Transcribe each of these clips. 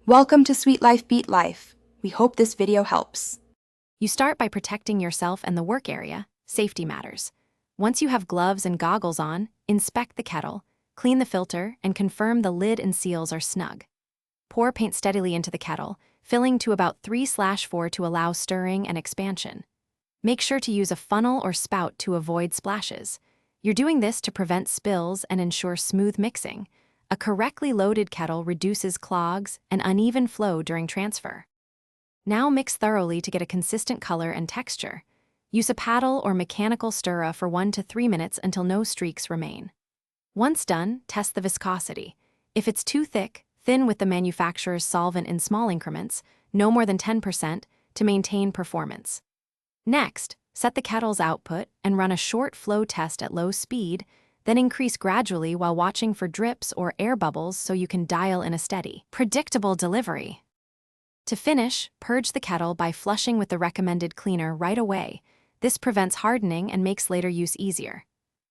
Welcome to Sweet Life Beat Life. We hope this video helps. You start by protecting yourself and the work area. Safety matters. Once you have gloves and goggles on, inspect the kettle, clean the filter, and confirm the lid and seals are snug. Pour paint steadily into the kettle, filling to about 3/4 to allow stirring and expansion. Make sure to use a funnel or spout to avoid splashes. You're doing this to prevent spills and ensure smooth mixing. A correctly loaded kettle reduces clogs and uneven flow during transfer. Now mix thoroughly to get a consistent color and texture. Use a paddle or mechanical stirrer for 1 to 3 minutes until no streaks remain. Once done, test the viscosity. If it's too thick, thin with the manufacturer's solvent in small increments, no more than 10%, to maintain performance. Next, set the kettle's output and run a short flow test at low speed, then increase gradually while watching for drips or air bubbles so you can dial in a steady, predictable delivery. To finish, purge the kettle by flushing with the recommended cleaner right away. This prevents hardening and makes later use easier.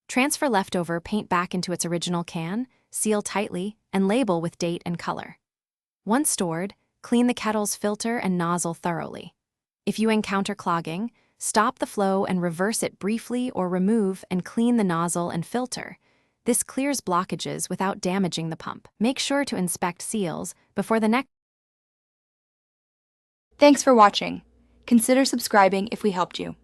Transfer leftover paint back into its original can, seal tightly, and label with date and color. Once stored, clean the kettle's filter and nozzle thoroughly. If you encounter clogging, stop the flow and reverse it briefly or remove and clean the nozzle and filter. This clears blockages without damaging the pump. Make sure to inspect seals before the next. Thanks for watching. Consider subscribing if we helped you.